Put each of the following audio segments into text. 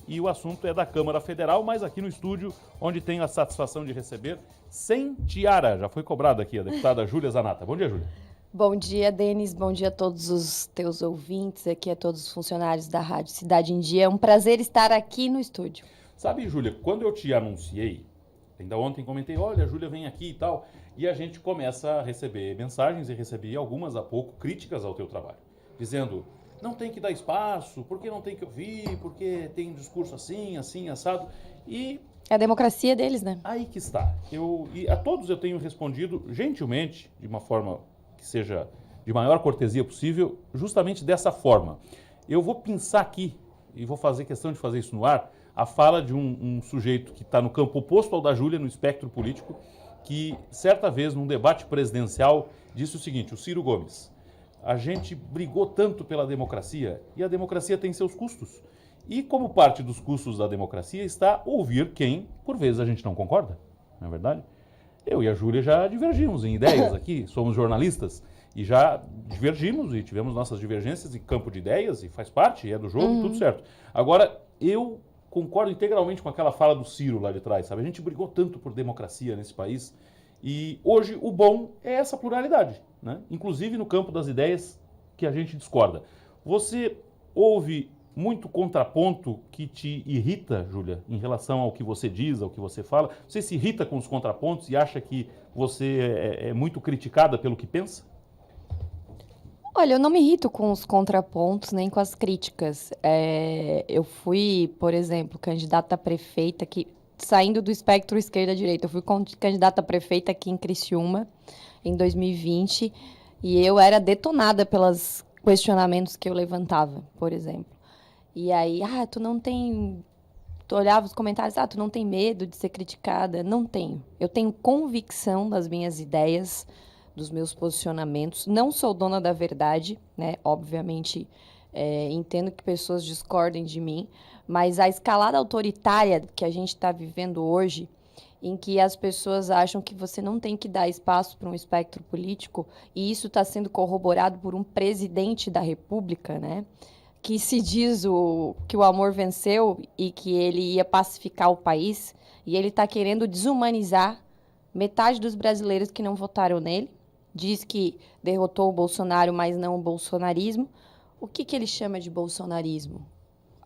e o assunto é da Câmara Federal, mas aqui no estúdio, onde tenho a satisfação de receber, sem tiara, já foi cobrado aqui, a deputada Júlia Zanatta. Bom dia, Júlia. Bom dia, Denis. Bom dia a todos os teus ouvintes, aqui a todos os funcionários da Rádio Cidade em Dia. É um prazer estar aqui no estúdio. Sabe, Júlia, quando eu te anunciei, ainda ontem comentei, olha, a Júlia vem aqui e tal, e a gente começa a receber mensagens, e recebi algumas há pouco, críticas ao teu trabalho, dizendo, não tem que dar espaço, porque não tem que ouvir, porque tem um discurso assim, assim, assado, e... É a democracia deles, né? Aí que está. E a todos eu tenho respondido gentilmente, de uma forma que seja de maior cortesia possível, justamente dessa forma. Eu vou pensar aqui, e vou fazer questão de fazer isso no ar, a fala de um sujeito que está no campo oposto ao da Júlia, no espectro político, que certa vez, num debate presidencial, disse o seguinte, o Ciro Gomes, a gente brigou tanto pela democracia, e a democracia tem seus custos. E como parte dos custos da democracia está ouvir quem, por vezes, a gente não concorda, não é verdade? Eu e a Júlia já divergimos em ideias aqui, somos jornalistas, e já divergimos e tivemos nossas divergências em campo de ideias, e faz parte, é do jogo, tudo certo. Agora, eu concordo integralmente com aquela fala do Ciro lá de trás, sabe? A gente brigou tanto por democracia nesse país, e hoje o bom é essa pluralidade, né? Inclusive no campo das ideias que a gente discorda. Você ouve muito contraponto que te irrita, Júlia, em relação ao que você diz, ao que você fala? Você se irrita com os contrapontos e acha que você é muito criticada pelo que pensa? Olha, eu não me irrito com os contrapontos nem com as críticas. Eu fui, por exemplo, candidata a prefeita aqui, saindo do espectro esquerda-direita, eu fui candidata a prefeita aqui em Criciúma em 2020 e eu era detonada pelos questionamentos que eu levantava, por exemplo. E aí, tu não tem... Tu olhava os comentários, tu não tem medo de ser criticada? Não tenho. Eu tenho convicção das minhas ideias, dos meus posicionamentos. Não sou dona da verdade, né? Obviamente, entendo que pessoas discordem de mim, mas a escalada autoritária que a gente está vivendo hoje, em que as pessoas acham que você não tem que dar espaço para um espectro político, e isso está sendo corroborado por um presidente da República, né? Que se diz que o amor venceu e que ele ia pacificar o país, e ele está querendo desumanizar metade dos brasileiros que não votaram nele. Diz que derrotou o Bolsonaro, mas não o bolsonarismo. O que ele chama de bolsonarismo?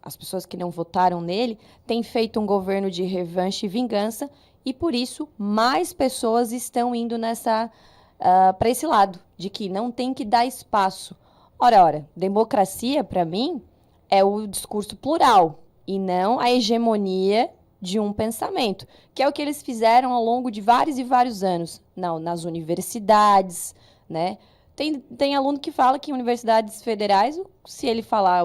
As pessoas que não votaram nele têm feito um governo de revanche e vingança, e por isso mais pessoas estão indo para esse lado, de que não tem que dar espaço. Ora, democracia, para mim, é o discurso plural e não a hegemonia de um pensamento, que é o que eles fizeram ao longo de vários e vários anos. Não, nas universidades, né? Tem aluno que fala que em universidades federais, se ele falar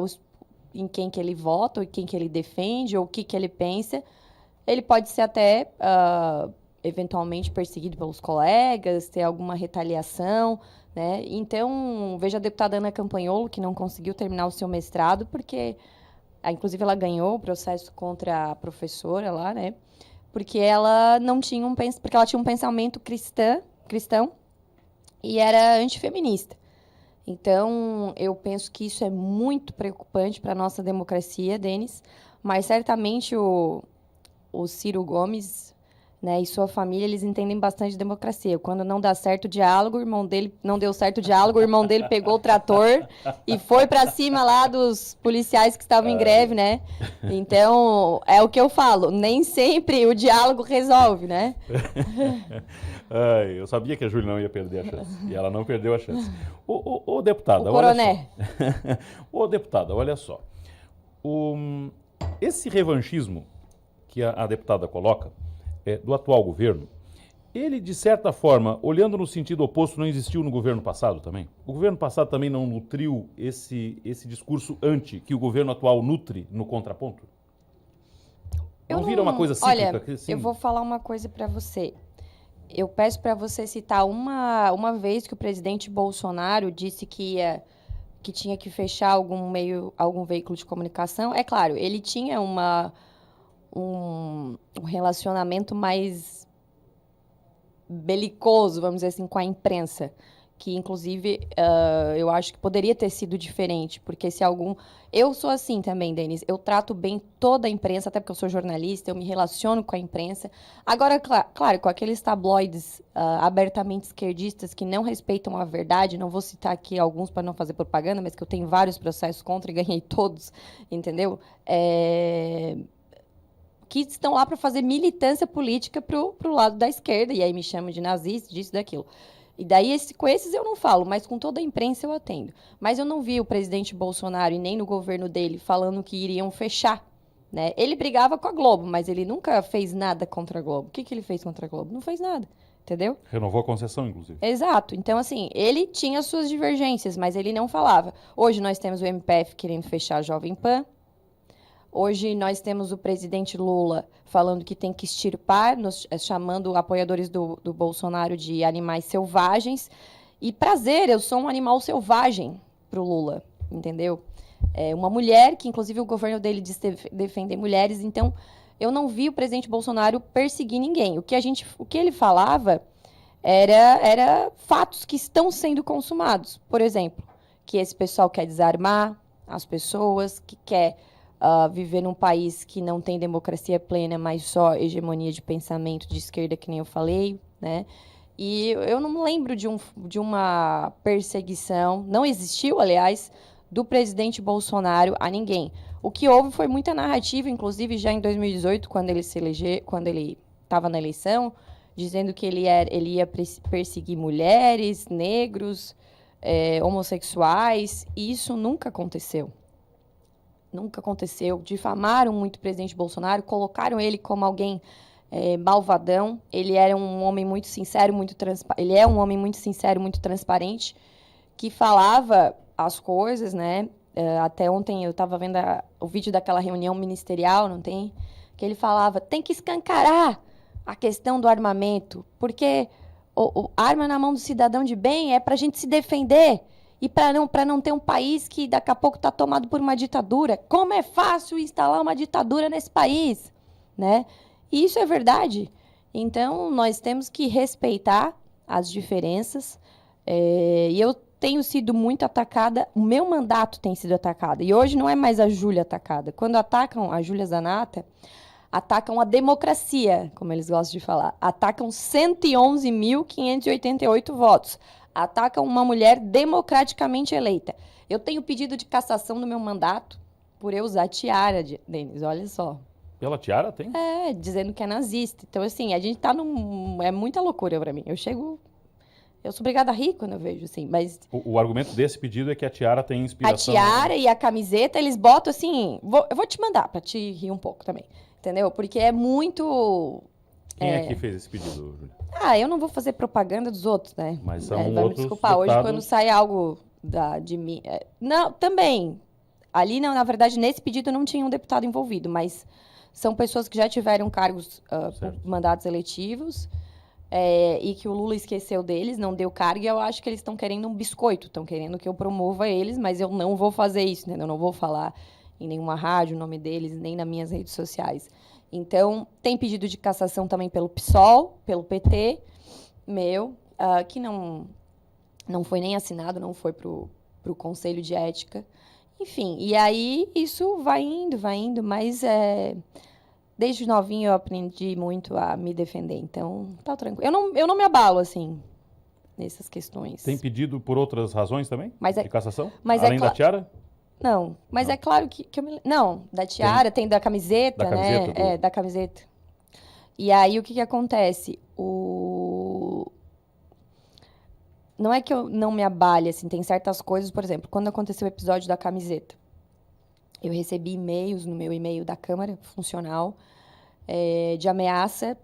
em quem que ele vota, ou em quem que ele defende, ou o que ele pensa, ele pode ser até, eventualmente, perseguido pelos colegas, ter alguma retaliação, né? Então, veja a deputada Ana Campanholo, que não conseguiu terminar o seu mestrado, porque, inclusive, ela ganhou o processo contra a professora lá, né? Porque ela não tinha porque ela tinha um pensamento cristão e era antifeminista. Então, eu penso que isso é muito preocupante para a nossa democracia, Denis, mas certamente o Ciro Gomes, né, e sua família, eles entendem bastante de democracia. Quando não dá certo o diálogo, o irmão dele não deu certo o diálogo, o irmão dele pegou o trator e foi para cima lá dos policiais que estavam em greve, né? Então, é o que eu falo, nem sempre o diálogo resolve, né? Eu sabia que a Júlia não ia perder a chance, e ela não perdeu a chance. Ô deputada, o olha coroné. só. Ô deputada, olha só. Esse revanchismo que a deputada coloca, do atual governo, ele, de certa forma, olhando no sentido oposto, não existiu no governo passado também? O governo passado também não nutriu esse discurso que o governo atual nutre no contraponto? Não vira uma coisa cíclica? Olha, eu vou falar uma coisa para você. Eu peço para você citar uma vez que o presidente Bolsonaro disse que tinha que fechar algum veículo de comunicação. É claro, ele tinha um relacionamento mais belicoso, vamos dizer assim, com a imprensa. que inclusive eu acho que poderia ter sido diferente, porque se algum... Eu sou assim também, Denis, eu trato bem toda a imprensa, até porque eu sou jornalista, eu me relaciono com a imprensa. Agora, claro, com aqueles tabloides abertamente esquerdistas que não respeitam a verdade, não vou citar aqui alguns para não fazer propaganda, mas que eu tenho vários processos contra e ganhei todos, entendeu? Que estão lá para fazer militância política pro lado da esquerda, e aí me chamam de nazista, disso, daquilo. E daí, com esses eu não falo, mas com toda a imprensa eu atendo. Mas eu não vi o presidente Bolsonaro e nem no governo dele falando que iriam fechar, né? Ele brigava com a Globo, mas ele nunca fez nada contra a Globo. O que ele fez contra a Globo? Não fez nada, entendeu? Renovou a concessão, inclusive. Exato. Então, assim, ele tinha suas divergências, mas ele não falava. Hoje nós temos o MPF querendo fechar a Jovem Pan. Hoje nós temos o presidente Lula falando que tem que extirpar, chamando apoiadores do Bolsonaro de animais selvagens. E prazer, eu sou um animal selvagem para o Lula, entendeu? Uma mulher, que inclusive o governo dele diz defender mulheres, então eu não vi o presidente Bolsonaro perseguir ninguém. O que ele falava era fatos que estão sendo consumados. Por exemplo, que esse pessoal quer desarmar as pessoas, que quer... viver num país que não tem democracia plena, mas só hegemonia de pensamento de esquerda, que nem eu falei, né? E eu não me lembro de uma perseguição, não existiu, aliás, do presidente Bolsonaro a ninguém. O que houve foi muita narrativa, inclusive já em 2018, quando ele estava na eleição, dizendo que ele ia perseguir mulheres, negros, homossexuais, e isso nunca aconteceu. Nunca aconteceu. Difamaram muito o presidente Bolsonaro, colocaram ele como alguém malvadão. Ele era um homem muito sincero, ele é um homem muito sincero, muito transparente, que falava as coisas, né? Até ontem eu estava vendo o vídeo daquela reunião ministerial, não tem? Que ele falava, tem que escancarar a questão do armamento, porque arma na mão do cidadão de bem é para a gente se defender. E para não ter um país que daqui a pouco está tomado por uma ditadura. Como é fácil instalar uma ditadura nesse país, né? E isso é verdade. Então, nós temos que respeitar as diferenças. E eu tenho sido muito atacada, o meu mandato tem sido atacado. E hoje não é mais a Júlia atacada. Quando atacam a Júlia Zanatta, atacam a democracia, como eles gostam de falar. Atacam 111.588 votos. Atacam uma mulher democraticamente eleita. Eu tenho pedido de cassação no meu mandato por eu usar tiara, Denis, olha só. Pela tiara tem? Dizendo que é nazista. Então, assim, a gente tá é muita loucura pra mim. Eu sou obrigada a rir quando eu vejo, assim, mas... O argumento desse pedido é que a tiara tem inspiração... A tiara e a camiseta, eles botam, assim... Eu vou te mandar pra te rir um pouco também, entendeu? Porque é muito... Quem é que fez esse pedido, Júlia? Eu não vou fazer propaganda dos outros, né? Mas são vai me outros desculpar, deputados... hoje quando sai algo de mim... Não, também. Ali, não, na verdade, nesse pedido não tinha um deputado envolvido, mas são pessoas que já tiveram cargos por mandatos eletivos e que o Lula esqueceu deles, não deu cargo, e eu acho que eles estão querendo um biscoito, estão querendo que eu promova eles, mas eu não vou fazer isso, né? Eu não vou falar em nenhuma rádio o nome deles, nem nas minhas redes sociais. Então, tem pedido de cassação também pelo PSOL, pelo PT, que não foi nem assinado, não foi para o Conselho de Ética. Enfim, e aí isso vai indo, mas desde novinho eu aprendi muito a me defender, então tá tranquilo. Eu não me abalo, assim, nessas questões. Tem pedido por outras razões também? De cassação? Mas além da tiara? Não, mas é claro que eu me... Não, da tiara, tem da camiseta, da né? Camiseta da camiseta. E aí, o que acontece? Não é que eu não me abale, assim, tem certas coisas, por exemplo, quando aconteceu o episódio da camiseta, eu recebi e-mails no meu e-mail da Câmara Funcional de ameaça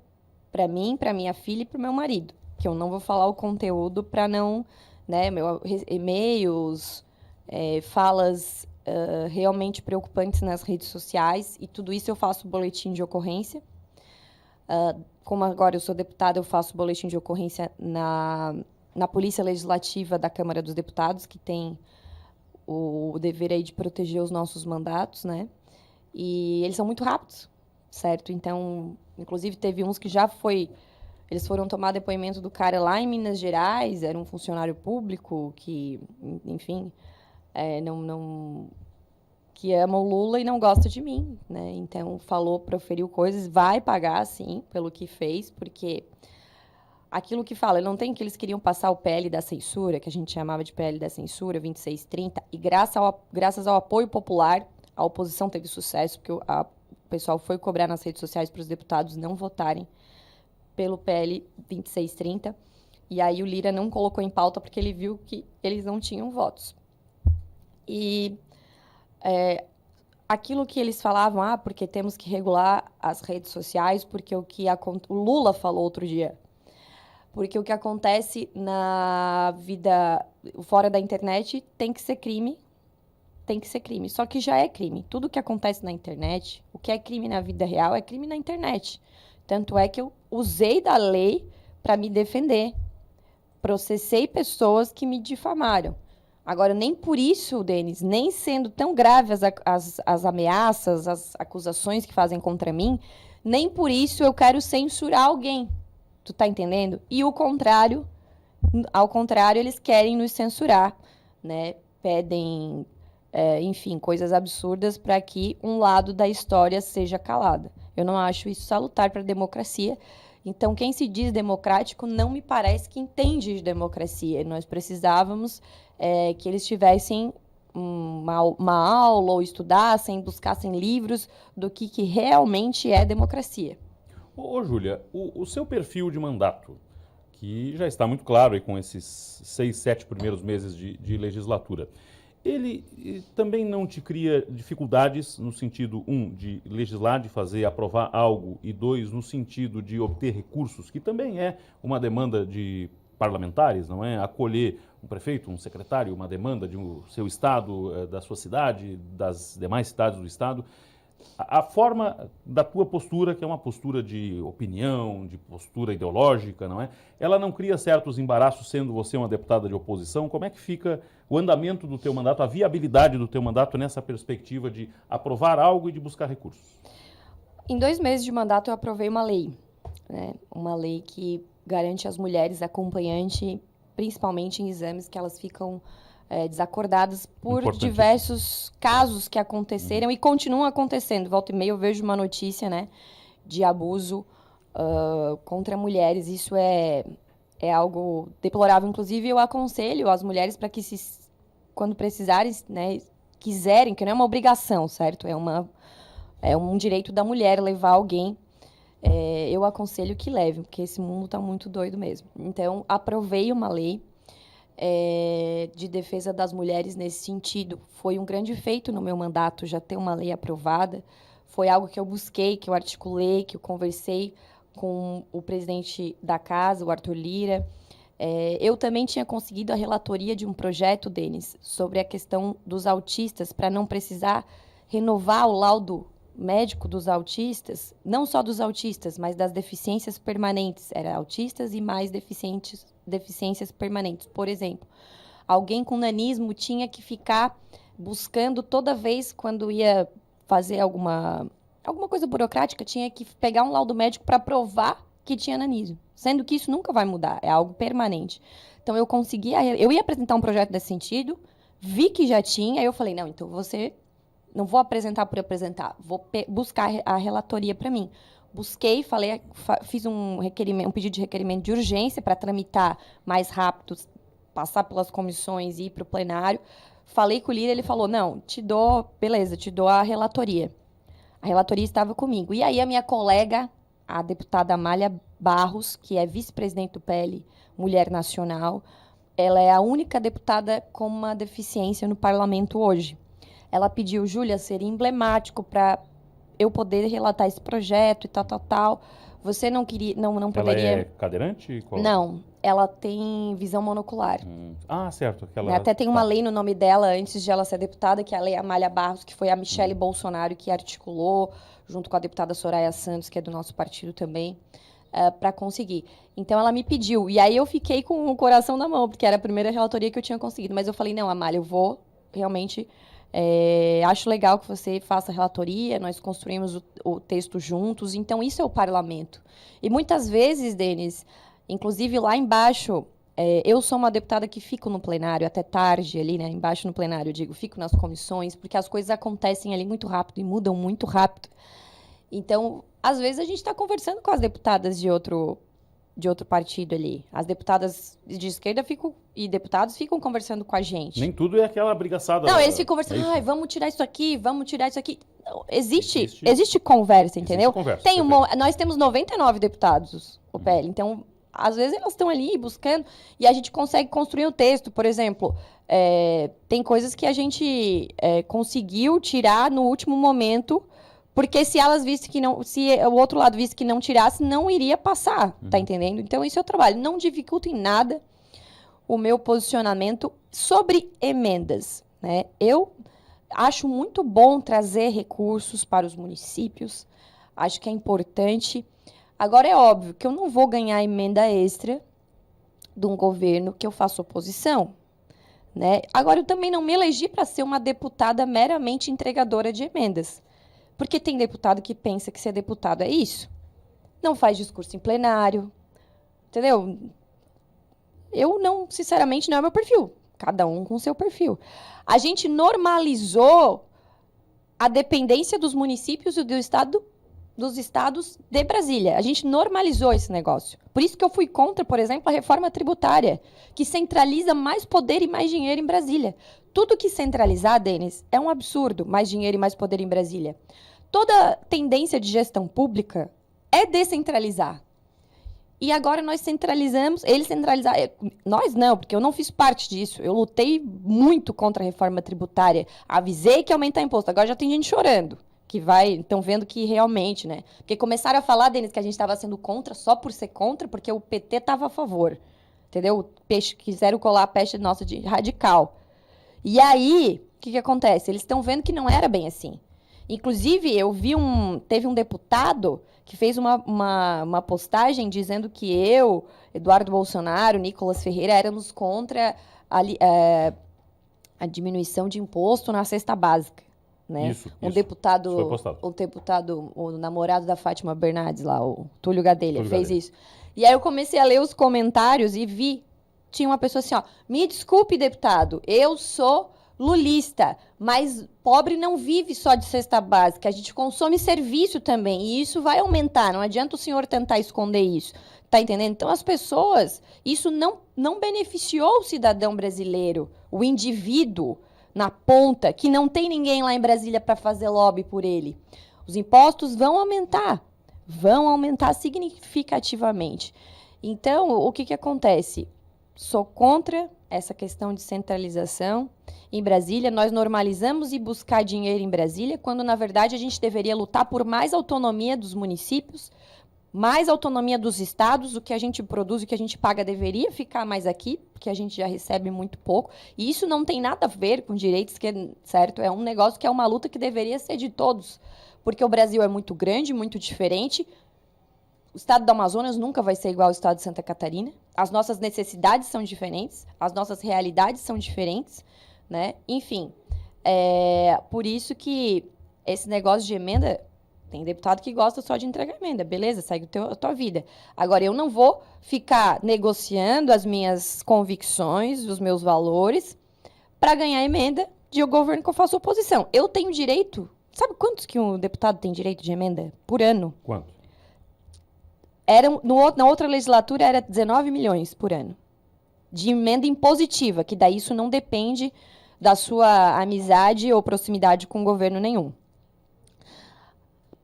para mim, para minha filha e para o meu marido, que eu não vou falar o conteúdo para não, né, e-mails... falas realmente preocupantes nas redes sociais, e tudo isso eu faço boletim de ocorrência. Como agora eu sou deputada, eu faço boletim de ocorrência na Polícia Legislativa da Câmara dos Deputados, que tem o dever aí de proteger os nossos mandatos, né? E eles são muito rápidos, certo? Então, inclusive, teve uns que já foi Eles foram tomar depoimento do cara lá em Minas Gerais, era um funcionário público que, enfim, que ama o Lula e não gosta de mim, né? Então, proferiu coisas, vai pagar, sim, pelo que fez, porque aquilo que fala, não tem que eles queriam passar o PL da censura, que a gente chamava de PL da censura, 2630, e graças ao apoio popular, a oposição teve sucesso, porque o pessoal foi cobrar nas redes sociais para os deputados não votarem pelo PL 2630, e aí o Lira não colocou em pauta porque ele viu que eles não tinham votos. E aquilo que eles falavam, porque temos que regular as redes sociais, porque o Lula falou outro dia, porque o que acontece na vida fora da internet tem que ser crime, só que já é crime. Tudo que acontece na internet, o que é crime na vida real é crime na internet. Tanto é que eu usei da lei para me defender. Processei pessoas que me difamaram. Agora, nem por isso, Denis, nem sendo tão graves as ameaças, as acusações que fazem contra mim, nem por isso eu quero censurar alguém. Tu tá entendendo? E ao contrário, eles querem nos censurar, né? Pedem, enfim, coisas absurdas para que um lado da história seja calada. Eu não acho isso salutar para a democracia. Então, quem se diz democrático não me parece que entende de democracia. Nós precisávamos que eles tivessem uma aula ou estudassem, buscassem livros do que realmente é democracia. Ô Júlia, o seu perfil de mandato, que já está muito claro aí com esses 6, 7 primeiros meses de legislatura, ele também não te cria dificuldades no sentido, de legislar, de fazer, aprovar algo, e 2, no sentido de obter recursos, que também é uma demanda de parlamentares, não é? Acolher um prefeito, um secretário, uma demanda de seu estado, da sua cidade, das demais cidades do estado. A forma da tua postura, que é uma postura de opinião, de postura ideológica, não é? Ela não cria certos embaraços, sendo você uma deputada de oposição? Como é que fica o andamento do teu mandato, a viabilidade do teu mandato nessa perspectiva de aprovar algo e de buscar recursos? Em 2 meses de mandato eu aprovei uma lei, né? Uma lei que garante às mulheres acompanhante, principalmente em exames que elas ficam desacordadas por diversos casos que aconteceram e continuam acontecendo. Volta e meia eu vejo uma notícia, né, de abuso contra mulheres. Isso é algo deplorável. Inclusive, eu aconselho as mulheres para que, quando precisarem, né, quiserem, que não é uma obrigação, certo? É um direito da mulher levar alguém. Eu aconselho que levem, porque esse mundo está muito doido mesmo. Então, aprovei uma lei de defesa das mulheres nesse sentido. Foi um grande feito no meu mandato já ter uma lei aprovada. Foi algo que eu busquei, que eu articulei, que eu conversei com o presidente da casa, o Arthur Lira. Eu também tinha conseguido a relatoria de um projeto, Denis, sobre a questão dos autistas, para não precisar renovar o laudo médico dos autistas, não só dos autistas, mas das deficiências permanentes. Era autistas e mais deficiências permanentes. Por exemplo, alguém com nanismo tinha que ficar buscando toda vez quando ia fazer alguma coisa burocrática, tinha que pegar um laudo médico para provar que tinha nanismo, sendo que isso nunca vai mudar, é algo permanente. Então eu ia apresentar um projeto desse sentido, vi que já tinha, aí eu falei, não, então não vou apresentar por apresentar, vou buscar a relatoria para mim. Busquei, fiz um pedido de requerimento de urgência para tramitar mais rápido, passar pelas comissões e ir para o plenário. Falei com o Lira, ele falou, não, te dou a relatoria. A relatoria estava comigo. E aí a minha colega, a deputada Amália Barros, que é vice-presidente do PL Mulher Nacional, ela é a única deputada com uma deficiência no parlamento hoje. Ela pediu, Júlia, seria emblemático para eu poder relatar esse projeto e tal. Você não poderia... Ela é cadeirante? Não, ela tem visão monocular. Certo. Até tem uma lei no nome dela, antes de ela ser deputada, que é a Lei Amália Barros, que foi a Michele Bolsonaro que articulou, junto com a deputada Soraya Santos, que é do nosso partido também, para conseguir. Então, ela me pediu. E aí eu fiquei com o coração na mão, porque era a primeira relatoria que eu tinha conseguido. Mas eu falei, não, Amália, eu vou realmente Acho legal que você faça relatoria, nós construímos o texto juntos, então isso é o parlamento. E muitas vezes, Denis, inclusive lá embaixo, eu sou uma deputada que fico no plenário até tarde ali, né? Embaixo no plenário, eu digo, fico nas comissões, porque as coisas acontecem ali muito rápido e mudam muito rápido. Então, às vezes a gente está conversando com as deputadas de outro partido ali. As deputadas de esquerda e deputados ficam conversando com a gente. Nem tudo é aquela brigaçada. Não, eles ficam conversando, vamos tirar isso aqui, vamos tirar isso aqui. Não, existe conversa, entendeu? Existe conversa, Nós temos 99 deputados, o PL, então, às vezes elas estão ali buscando e a gente consegue construir o texto. Por exemplo, tem coisas que a gente conseguiu tirar no último momento, porque se elas vissem que não, se o outro lado visse que não tirasse, não iria passar, tá entendendo? Então, isso é o trabalho. Não dificulta em nada o meu posicionamento sobre emendas, né? Eu acho muito bom trazer recursos para os municípios, acho que é importante. Agora, é óbvio que eu não vou ganhar emenda extra de um governo que eu faço oposição, né? Agora, eu também não me elegi para ser uma deputada meramente entregadora de emendas. Porque tem deputado que pensa que ser deputado é isso. Não faz discurso em plenário. Entendeu? Eu não, sinceramente, não é meu perfil. Cada um com seu perfil. A gente normalizou a dependência dos municípios e dos estados de Brasília. A gente normalizou esse negócio. Por isso que eu fui contra, por exemplo, a reforma tributária, que centraliza mais poder e mais dinheiro em Brasília. Tudo que centralizar, Denis, é um absurdo. Mais dinheiro e mais poder em Brasília. Toda tendência de gestão pública é descentralizar. E agora nós centralizamos, eles centralizaram. Nós não, porque eu não fiz parte disso. Eu lutei muito contra a reforma tributária. Avisei que ia aumentar imposto. Agora já tem gente chorando, que estão vendo que realmente, né? Porque começaram a falar, Denis, que a gente estava sendo contra só por ser contra, porque o PT estava a favor. Entendeu? Quiseram colar a peste nossa de radical. E aí, o que acontece? Eles estão vendo que não era bem assim. Inclusive, teve um deputado que fez uma postagem dizendo que eu, Eduardo Bolsonaro, Nicolas Ferreira, éramos contra a diminuição de imposto na cesta básica. Né? Isso. O namorado da Fátima Bernardes lá, o Túlio Gadelha, fez isso. E aí eu comecei a ler os comentários e tinha uma pessoa assim, ó, me desculpe, deputado, eu sou lulista, mas pobre não vive só de cesta básica, a gente consome serviço também, e isso vai aumentar, não adianta o senhor tentar esconder isso, tá entendendo? Então, as pessoas, isso não beneficiou o cidadão brasileiro, o indivíduo na ponta, que não tem ninguém lá em Brasília para fazer lobby por ele. Os impostos vão aumentar significativamente. Então, o que acontece? Sou contra essa questão de centralização em Brasília. Nós normalizamos e buscar dinheiro em Brasília, quando, na verdade, a gente deveria lutar por mais autonomia dos municípios, mais autonomia dos estados. O que a gente produz, o que a gente paga deveria ficar mais aqui, porque a gente já recebe muito pouco. E isso não tem nada a ver com direitos, certo? É um negócio que é uma luta que deveria ser de todos, porque o Brasil é muito grande, muito diferente. O estado do Amazonas nunca vai ser igual ao estado de Santa Catarina. As nossas necessidades são diferentes, as nossas realidades são diferentes, né? Enfim, por isso que esse negócio de emenda, tem deputado que gosta só de entregar emenda, beleza, segue a tua vida. Agora, eu não vou ficar negociando as minhas convicções, os meus valores, para ganhar emenda de um governo que eu faço oposição. Eu tenho direito, sabe quantos que um deputado tem direito de emenda por ano? Quanto? Na outra legislatura era 19 milhões por ano de emenda impositiva, que daí isso não depende da sua amizade ou proximidade com governo nenhum.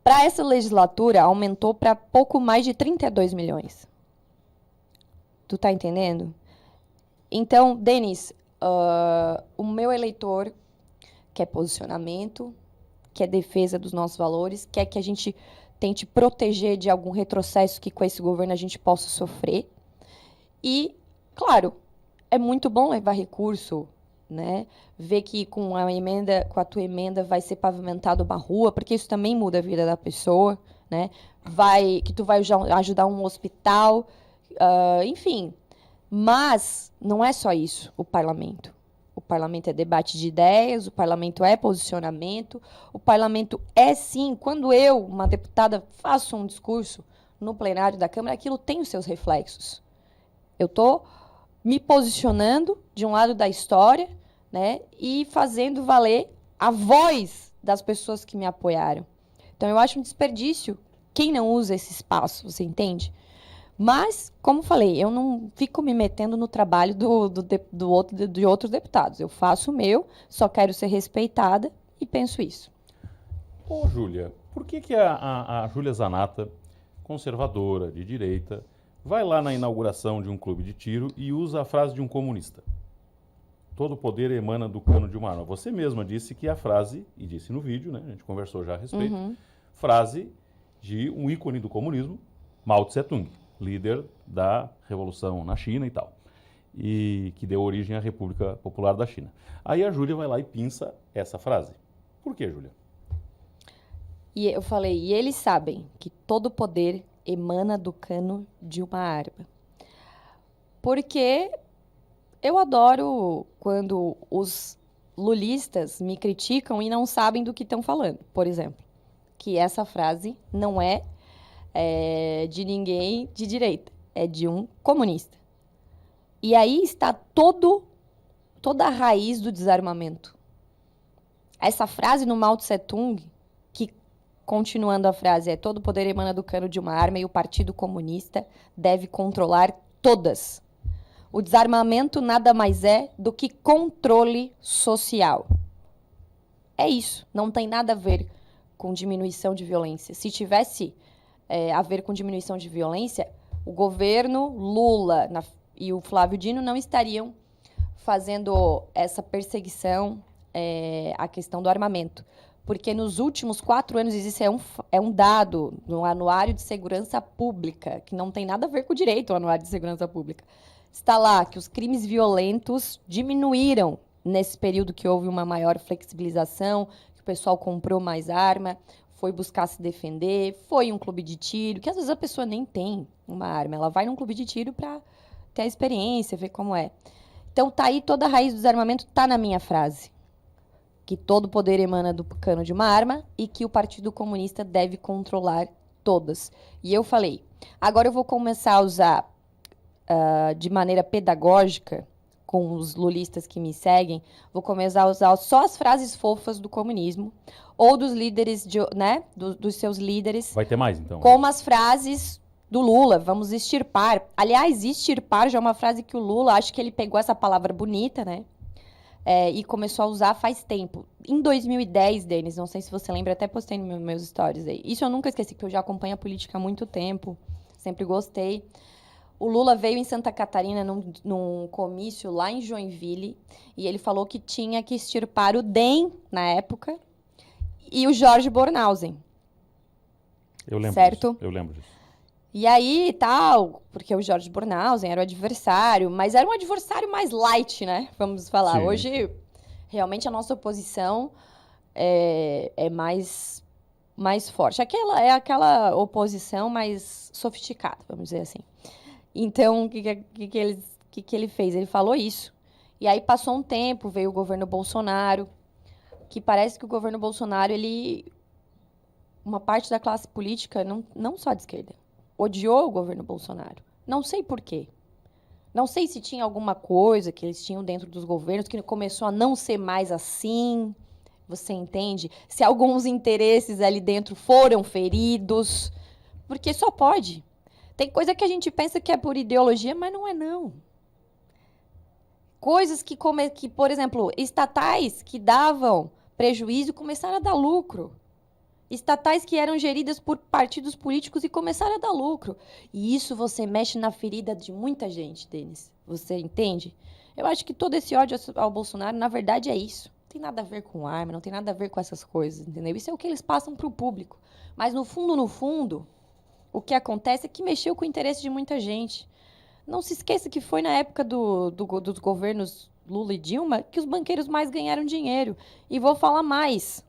Para essa legislatura, aumentou para pouco mais de 32 milhões. Tu tá entendendo? Então, Denis, o meu eleitor quer posicionamento, quer defesa dos nossos valores, quer que a gente tente proteger de algum retrocesso que com esse governo a gente possa sofrer. E, claro, é muito bom levar recurso, né? Ver que com a tua emenda vai ser pavimentada uma rua, porque isso também muda a vida da pessoa, né? Que tu vai ajudar um hospital, enfim. Mas não é só isso, o parlamento. O parlamento é debate de ideias, o parlamento é posicionamento, o parlamento é sim, quando eu, uma deputada, faço um discurso no plenário da Câmara, aquilo tem os seus reflexos. Eu estou me posicionando de um lado da história, né, e fazendo valer a voz das pessoas que me apoiaram. Então, eu acho um desperdício quem não usa esse espaço, você entende? Mas, como falei, eu não fico me metendo no trabalho de outros deputados. Eu faço o meu, só quero ser respeitada e penso isso. Ô, Júlia, por que a Júlia Zanatta, conservadora, de direita, vai lá na inauguração de um clube de tiro e usa a frase de um comunista? Todo poder emana do cano de uma arma. Você mesma disse que a frase, e disse no vídeo, né, a gente conversou já a respeito, frase de um ícone do comunismo, Mao Tse-tung, líder da Revolução na China e tal, e que deu origem à República Popular da China. Aí a Júlia vai lá e pinça essa frase. Por quê, Júlia? E eu falei, e eles sabem que todo poder emana do cano de uma arma. Porque eu adoro quando os lulistas me criticam e não sabem do que estão falando, por exemplo. Que essa frase não é de ninguém de direita, é de um comunista. E aí está toda a raiz do desarmamento. Essa frase no Mao Tse-tung, que, continuando a frase, é todo poder emana do cano de uma arma e o Partido Comunista deve controlar todas. O desarmamento nada mais é do que controle social. É isso, não tem nada a ver com diminuição de violência. Se tivesse a ver com diminuição de violência, o governo Lula e o Flávio Dino não estariam fazendo essa perseguição à questão do armamento. Porque nos últimos 4 anos, isso é um dado no Anuário de Segurança Pública, que não tem nada a ver com o direito ao Anuário de Segurança Pública. Está lá que os crimes violentos diminuíram nesse período que houve uma maior flexibilização, que o pessoal comprou mais arma, foi buscar se defender, foi um clube de tiro, que às vezes a pessoa nem tem uma arma, ela vai num clube de tiro para ter a experiência, ver como é. Então, tá aí toda a raiz do desarmamento, tá na minha frase. Que todo poder emana do cano de uma arma e que o Partido Comunista deve controlar todas. E eu falei, agora eu vou começar a usar de maneira pedagógica, com os lulistas que me seguem, vou começar a usar só as frases fofas do comunismo, ou dos líderes, dos seus líderes. Vai ter mais, então? Como as frases do Lula, vamos extirpar. Aliás, extirpar já é uma frase que o Lula, acho que ele pegou essa palavra bonita, né? E começou a usar faz tempo. Em 2010, Denis, não sei se você lembra, até postei nos meus stories aí. Isso eu nunca esqueci, porque eu já acompanho a política há muito tempo, sempre gostei. O Lula veio em Santa Catarina num comício lá em Joinville e ele falou que tinha que extirpar o DEM, na época, e o Jorge Bornhausen. Eu lembro certo? Disso. Eu lembro disso. E aí, tal, porque o Jorge Bornhausen era o adversário, mas era um adversário mais light, né? Vamos falar. Sim. Hoje, realmente, a nossa oposição é mais forte. É aquela oposição mais sofisticada, vamos dizer assim. Então, o que ele fez? Ele falou isso. E aí passou um tempo, veio o governo Bolsonaro, que parece que o governo Bolsonaro, uma parte da classe política, não só de esquerda, odiou o governo Bolsonaro. Não sei por quê. Não sei se tinha alguma coisa que eles tinham dentro dos governos que começou a não ser mais assim. Você entende? Se alguns interesses ali dentro foram feridos. Porque só pode. Tem coisa que a gente pensa que é por ideologia, mas não é, não. Coisas que, por exemplo, estatais que davam prejuízo começaram a dar lucro. Estatais que eram geridas por partidos políticos e começaram a dar lucro. E isso você mexe na ferida de muita gente, Denis. Você entende? Eu acho que todo esse ódio ao Bolsonaro, na verdade, é isso. Não tem nada a ver com arma, não tem nada a ver com essas coisas, entendeu? Isso é o que eles passam para o público. Mas, no fundo, o que acontece é que mexeu com o interesse de muita gente. Não se esqueça que foi na época dos governos Lula e Dilma que os banqueiros mais ganharam dinheiro. E vou falar mais.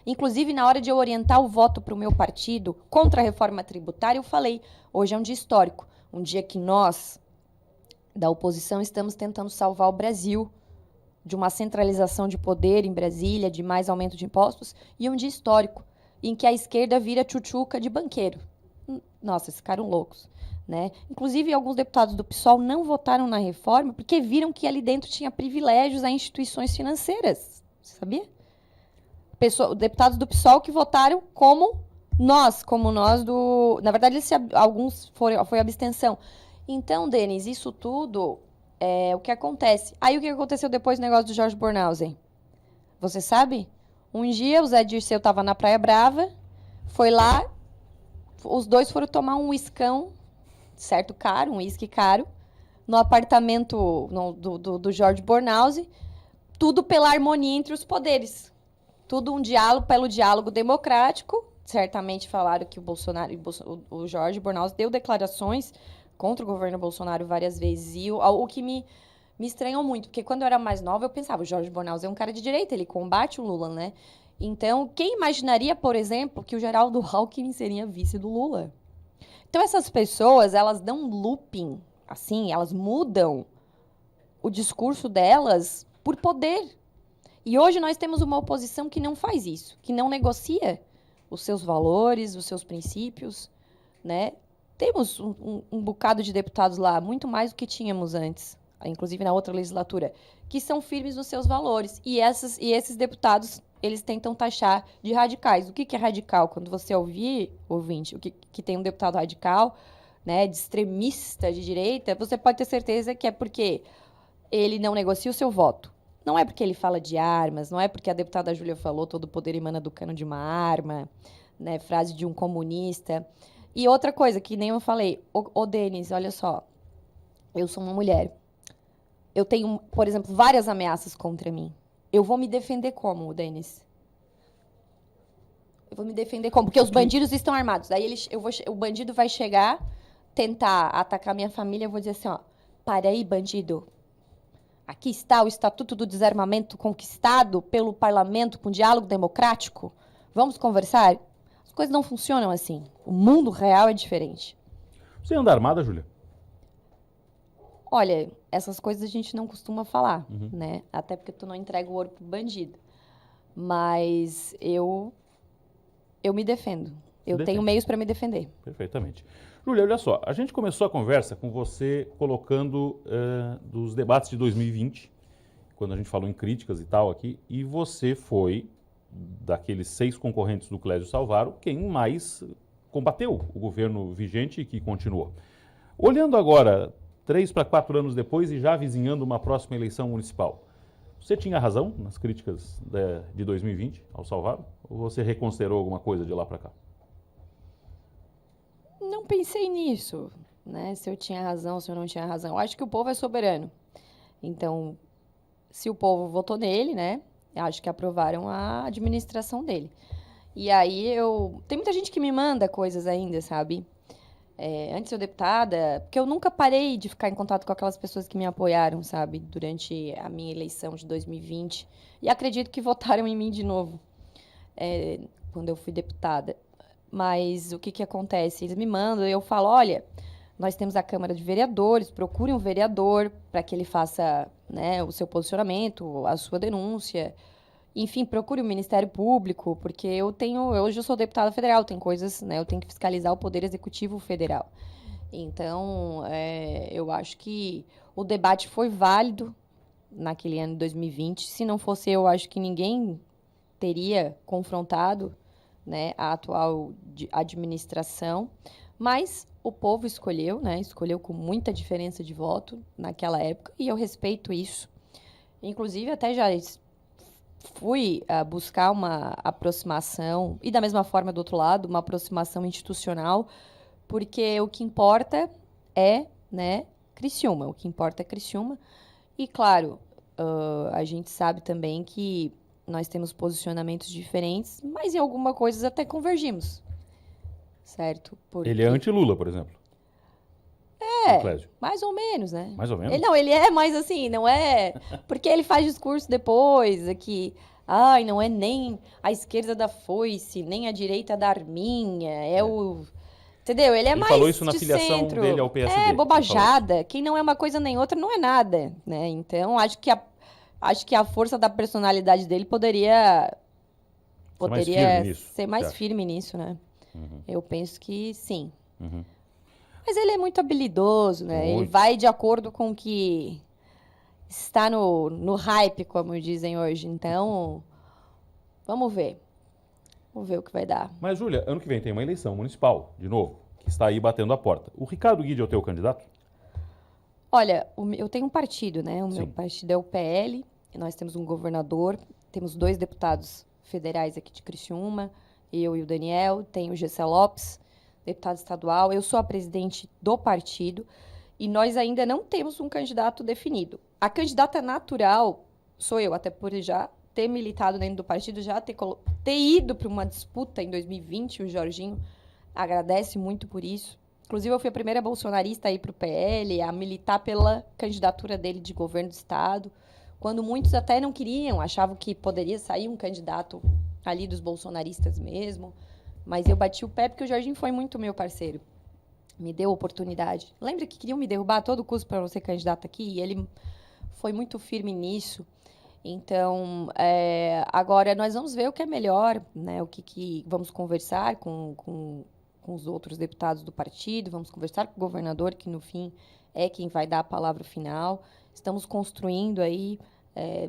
Inclusive, na hora de eu orientar o voto para o meu partido contra a reforma tributária, eu falei, hoje é um dia histórico. Um dia que nós, da oposição, estamos tentando salvar o Brasil de uma centralização de poder em Brasília, de mais aumento de impostos, e um dia histórico, em que a esquerda vira tchutchuca de banqueiro. Nossa, ficaram loucos. Né? Inclusive, alguns deputados do PSOL não votaram na reforma porque viram que ali dentro tinha privilégios a instituições financeiras. Você sabia? Deputados do PSOL que votaram como nós do... Na verdade, alguns foi abstenção. Então, Denis, isso tudo é o que acontece. Aí, o que aconteceu depois do negócio do Jorge Bornhausen? Você sabe? Um dia, o Zé Dirceu estava na Praia Brava, foi lá, os dois foram tomar um uiscão, certo, caro, um uísque caro, no apartamento do Jorge Bornhausen, tudo pela harmonia entre os poderes. Tudo um diálogo, pelo diálogo democrático. Certamente falaram que o Jorge Bornhausen deu declarações contra o governo Bolsonaro várias vezes. E o que me estranhou muito, porque quando eu era mais nova, eu pensava, o Jorge Bornhausen é um cara de direita, ele combate o Lula, né? Então, quem imaginaria, por exemplo, que o Geraldo Alckmin seria vice do Lula? Então, essas pessoas, elas dão um looping, assim, elas mudam o discurso delas por poder. E hoje nós temos uma oposição que não faz isso, que não negocia os seus valores, os seus princípios, né? Temos um bocado de deputados lá, muito mais do que tínhamos antes, inclusive na outra legislatura, que são firmes nos seus valores. E esses deputados, eles tentam taxar de radicais. O que é radical? Quando você ouvir, ouvinte, que tem um deputado radical, né, de extremista de direita, você pode ter certeza que é porque ele não negocia o seu voto. Não é porque ele fala de armas, não é porque a deputada Júlia falou todo o poder emana do cano de uma arma, né, frase de um comunista. E outra coisa que nem eu falei, Denis, olha só, eu sou uma mulher. Eu tenho, por exemplo, várias ameaças contra mim. Eu vou me defender como, Denis? Eu vou me defender como? Porque os bandidos estão armados. Daí o bandido vai chegar, tentar atacar minha família, eu vou dizer assim, ó, para aí, bandido. Aqui está o Estatuto do Desarmamento conquistado pelo parlamento com diálogo democrático. Vamos conversar? As coisas não funcionam assim. O mundo real é diferente. Você anda armada, Júlia? Olha, essas coisas a gente não costuma falar, né? Até porque tu não entrega o ouro pro bandido. Mas eu me defendo. Eu tenho meios para me defender. Perfeitamente. Júlia, olha só, a gente começou a conversa com você colocando dos debates de 2020, quando a gente falou em críticas e tal aqui, e você foi, daqueles 6 concorrentes do Clésio Salvaro, quem mais combateu o governo vigente e que continuou. Olhando agora, 3 para 4 anos depois e já avizinhando uma próxima eleição municipal, você tinha razão nas críticas de 2020 ao Salvaro? Ou você reconsiderou alguma coisa de lá para cá? Não pensei nisso, né? Se eu tinha razão, se eu não tinha razão. Eu acho que o povo é soberano. Então, se o povo votou nele, né? Acho que aprovaram a administração dele. E aí tem muita gente que me manda coisas ainda, sabe? Antes de ser deputada, porque eu nunca parei de ficar em contato com aquelas pessoas que me apoiaram, sabe? Durante a minha eleição de 2020. E acredito que votaram em mim de novo, quando eu fui deputada. Mas o que acontece? Eles me mandam e eu falo, olha, nós temos a Câmara de Vereadores, procure um vereador para que ele faça, né, o seu posicionamento, a sua denúncia. Enfim, procure o Ministério Público, porque hoje eu sou deputada federal, tem coisas, né, eu tenho que fiscalizar o Poder Executivo Federal. Então, eu acho que o debate foi válido naquele ano de 2020. Se não fosse eu acho que ninguém teria confrontado, né, a atual administração, mas o povo escolheu, né, escolheu com muita diferença de voto naquela época, e eu respeito isso. Inclusive, até já fui buscar uma aproximação, e da mesma forma, do outro lado, uma aproximação institucional, porque o que importa é, né, Criciúma, o que importa é Criciúma, e claro, a gente sabe também que nós temos posicionamentos diferentes, mas em alguma coisa até convergimos, certo? Porque... Ele é anti-Lula, por exemplo? Mais ou menos, né? Mais ou menos? Ele é mais assim, não é... Porque ele faz discurso depois, que... não é nem a esquerda da foice, nem a direita da arminha, Entendeu? Ele é Ele mais falou isso na de filiação centro. dele ao PSD. É, Ele bobajada. Quem não é uma coisa nem outra não é nada, né? Então, acho que a força da personalidade dele poderia mais firme nisso, ser você mais acha? firme nisso, né? Uhum, Eu penso que sim. uhum. Mas ele é muito habilidoso, né? Ele Muito. vai de acordo com o que está no hype, como dizem hoje. Então, vamos ver. Vamos ver o que vai dar. Mas, Júlia, ano que vem tem uma eleição municipal, de novo, que está aí batendo a porta. O Ricardo Guide é o teu candidato? Olha, eu tenho um partido, né? O meu Sim. partido é o PL. E nós temos um governador, temos 2 deputados federais aqui de Criciúma, eu e o Daniel. Tem o Gessé Lopes, deputado estadual. Eu sou a presidente do partido e nós ainda não temos um candidato definido. A candidata natural sou eu, até por já ter militado dentro do partido, já ter ido para uma disputa em 2020. O Jorginho agradece muito por isso. Inclusive, eu fui a primeira bolsonarista a ir para o PL, a militar pela candidatura dele de governo do estado, quando muitos até não queriam, achavam que poderia sair um candidato ali dos bolsonaristas mesmo. Mas eu bati o pé porque o Jorginho foi muito meu parceiro. Me deu oportunidade. Lembra que queriam me derrubar a todo custo para eu ser candidata aqui? E ele foi muito firme nisso. Então, agora nós vamos ver o que é melhor, né? O que vamos conversar com os outros deputados do partido, vamos conversar com o governador, que no fim é quem vai dar a palavra final. Estamos construindo aí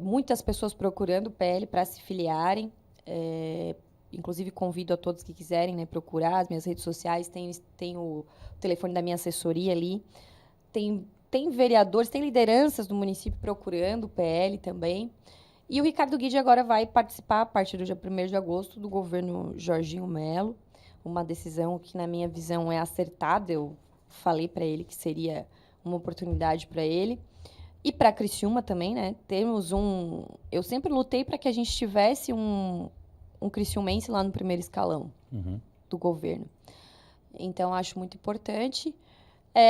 muitas pessoas procurando o PL para se filiarem. Inclusive, convido a todos que quiserem, né, procurar as minhas redes sociais, tem o telefone da minha assessoria ali. Tem vereadores, tem lideranças do município procurando o PL também. E o Ricardo Guide agora vai participar, a partir do dia 1º de agosto, do governo Jorginho Melo. Uma decisão que, na minha visão, é acertada. Eu falei para ele que seria uma oportunidade para ele. E para Criciúma também, né? Eu sempre lutei para que a gente tivesse um criciumense lá no primeiro escalão do governo. Então, acho muito importante.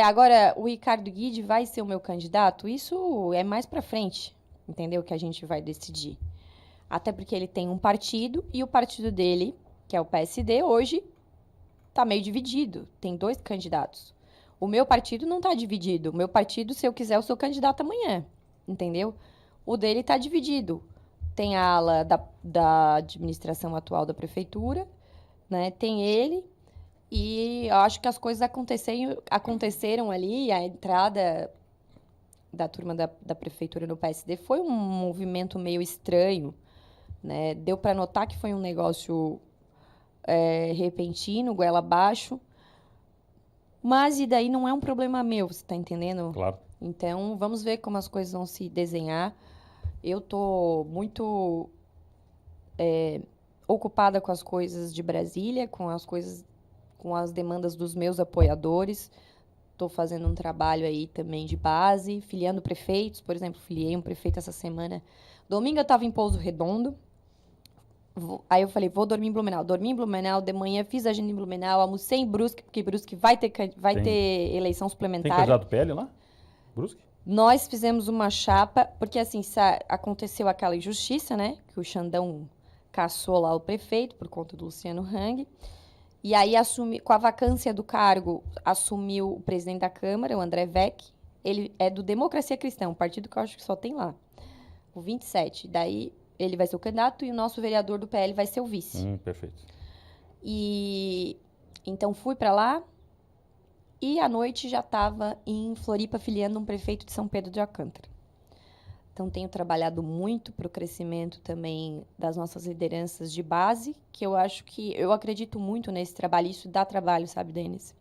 Agora, o Ricardo Guide vai ser o meu candidato? Isso é mais para frente, entendeu? Que a gente vai decidir. Até porque ele tem um partido e o partido dele, que é o PSD, hoje está meio dividido. Tem 2 candidatos. O meu partido não está dividido. O meu partido, se eu quiser, eu sou candidato amanhã, entendeu? O dele está dividido. Tem a ala da administração atual da prefeitura, né? Tem ele. E eu acho que as coisas aconteceram ali. A entrada da turma da prefeitura no PSD foi um movimento meio estranho, né? Deu para notar que foi um negócio repentino, goela abaixo. Mas e daí não é um problema meu, você tá entendendo? Claro. Então, vamos ver como as coisas vão se desenhar. Eu tô muito ocupada com as coisas de Brasília, com as demandas dos meus apoiadores. Estou fazendo um trabalho aí também de base, filiando prefeitos. Por exemplo, filiei um prefeito essa semana. Domingo eu estava em Pouso Redondo. Aí eu falei, vou dormir em Blumenau. Dormi em Blumenau, de manhã fiz agenda em Blumenau, almocei em Brusque, porque Brusque vai ter eleição Tem suplementar. candidato do PL lá? Brusque? Nós fizemos uma chapa, porque assim, aconteceu aquela injustiça, né? Que o Xandão caçou lá o prefeito por conta do Luciano Hang. E aí, com a vacância do cargo, assumiu o presidente da Câmara, o André Vec. Ele é do Democracia Cristã, um partido que eu acho que só tem lá. O 27. Daí, ele vai ser o candidato e o nosso vereador do PL vai ser o vice. Perfeito. E então, fui para lá. E à noite já estava em Floripa filiando um prefeito de São Pedro de Alcântara. Então, tenho trabalhado muito para o crescimento também das nossas lideranças de base, que eu acredito muito nesse trabalho. Isso dá trabalho, sabe, Denis?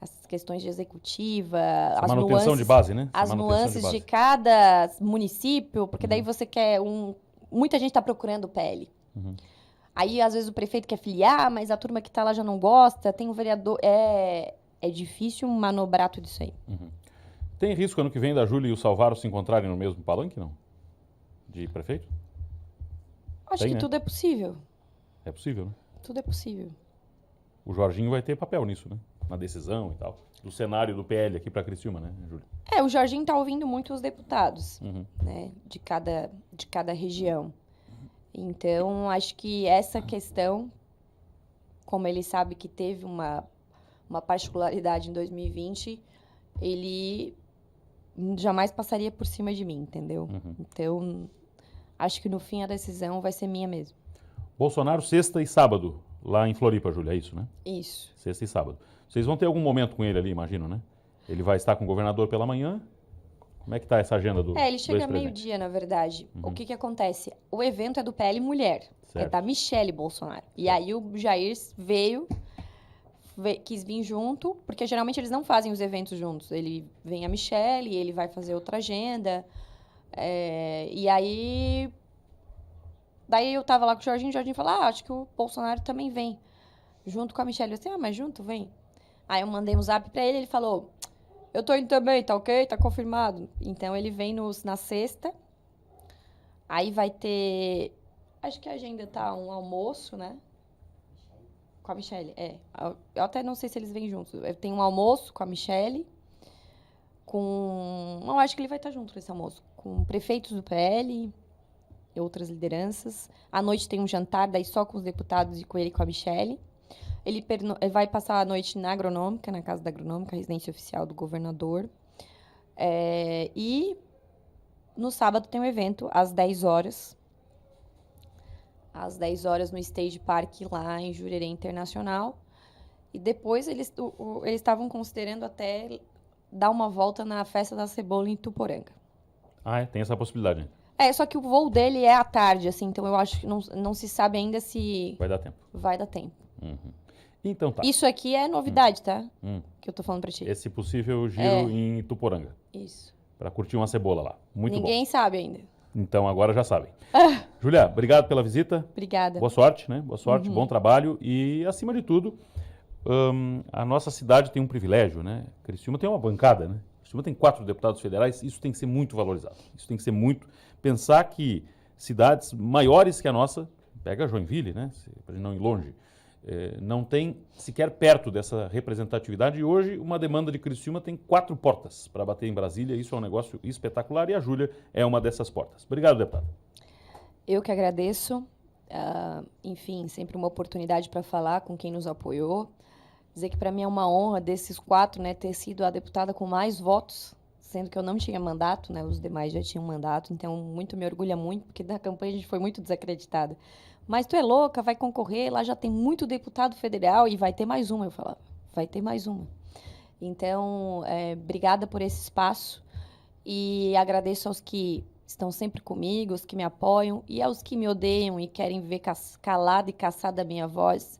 As questões de executiva, as manutenção de base, né? As nuances de cada município, porque daí você quer muita gente está procurando o PL. Aí, às vezes, o prefeito quer filiar, mas a turma que está lá já não gosta, tem um vereador... É difícil manobrar tudo isso aí. Tem risco ano que vem da Júlia e o Salvaro se encontrarem no mesmo palanque, não? De prefeito? Acho que tudo é possível. É possível, né? Tudo é possível. O Jorginho vai ter papel nisso, né? Na decisão e tal. Do cenário do PL aqui para Criciúma, né, Júlia? O Jorginho está ouvindo muito os deputados, né? De cada região. Então, acho que essa questão, como ele sabe que teve uma uma particularidade em 2020, ele jamais passaria por cima de mim, entendeu? Então, acho que no fim a decisão vai ser minha mesmo. Bolsonaro, sexta e sábado, lá em Floripa, Júlia, é isso, né? Isso. Sexta e sábado. Vocês vão ter algum momento com ele ali, imagino, né? Ele vai estar com o governador pela manhã. Como é que está essa agenda do Ele chega ex-presidente? meio-dia, na verdade. O que acontece? O evento é do PL Mulher, é Certo. da Michele Bolsonaro. E aí o Jair quis vir junto, porque geralmente eles não fazem os eventos juntos. Ele vem a Michele, ele vai fazer outra agenda. E aí... Daí eu tava lá com o Jorginho falou, acho que o Bolsonaro também vem. Junto com a Michele. Eu disse, mas junto, vem. Aí eu mandei um zap pra ele falou... Eu tô indo também, tá ok? Tá confirmado. Então, ele vem na sexta. Aí vai ter... Acho que a agenda tá um almoço, né? Com a Michele, Eu até não sei se eles vêm juntos. Tem um almoço com a Michele. Não, acho que ele vai estar junto nesse almoço. Com prefeitos do PL e outras lideranças. À noite tem um jantar, daí só com os deputados e com ele e com a Michele. Ele vai passar a noite na Agronômica, na Casa da Agronômica, residência oficial do governador. E no sábado tem um evento, às 10 horas. Às 10 horas no Stage Park, lá em Jurerê Internacional. E depois eles estavam considerando até dar uma volta na Festa da Cebola em Tuporanga. Tem essa possibilidade. Só que o voo dele é à tarde, assim, então eu acho que não se sabe ainda se... Vai dar tempo. Vai dar tempo. Então tá. Isso aqui é novidade, tá? Que eu tô falando pra ti. Esse possível giro em Tuporanga. Isso. Para curtir uma cebola lá. Muito bom. Ninguém sabe ainda. Então agora já sabem. Júlia, obrigado pela visita. Obrigada. Boa sorte, né? Boa sorte, bom trabalho. E, acima de tudo, a nossa cidade tem um privilégio, né? Criciúma tem uma bancada, né? Criciúma tem 4 deputados federais. Isso tem que ser muito valorizado. Isso tem que ser muito... Pensar que cidades maiores que a nossa, pega Joinville, né? Para não ir longe, não tem sequer perto dessa representatividade. E hoje, uma demanda de Criciúma tem 4 portas para bater em Brasília. Isso é um negócio espetacular e a Júlia é uma dessas portas. Obrigado, deputada. Eu que agradeço. Enfim, sempre uma oportunidade para falar com quem nos apoiou. Dizer que para mim é uma honra desses 4, né, ter sido a deputada com mais votos, sendo que eu não tinha mandato, né, os demais já tinham mandato, então muito me orgulha muito, porque na campanha a gente foi muito desacreditada. Mas tu é louca, vai concorrer, lá já tem muito deputado federal e vai ter mais uma, eu falava, vai ter mais uma. Então, obrigada por esse espaço e agradeço aos que estão sempre comigo, os que me apoiam e aos que me odeiam e querem ver calada e caçada a minha voz.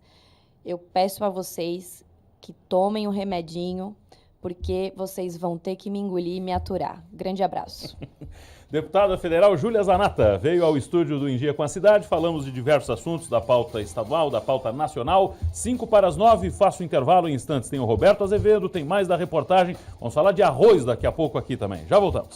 Eu peço a vocês que tomem o remedinho, porque vocês vão ter que me engolir e me aturar. Grande abraço. Deputada federal Júlia Zanatta veio ao estúdio do Em Dia com a Cidade. Falamos de diversos assuntos da pauta estadual, da pauta nacional. 8:55, faço intervalo em instantes. Tem o Roberto Azevedo, tem mais da reportagem. Vamos falar de arroz daqui a pouco aqui também. Já voltamos.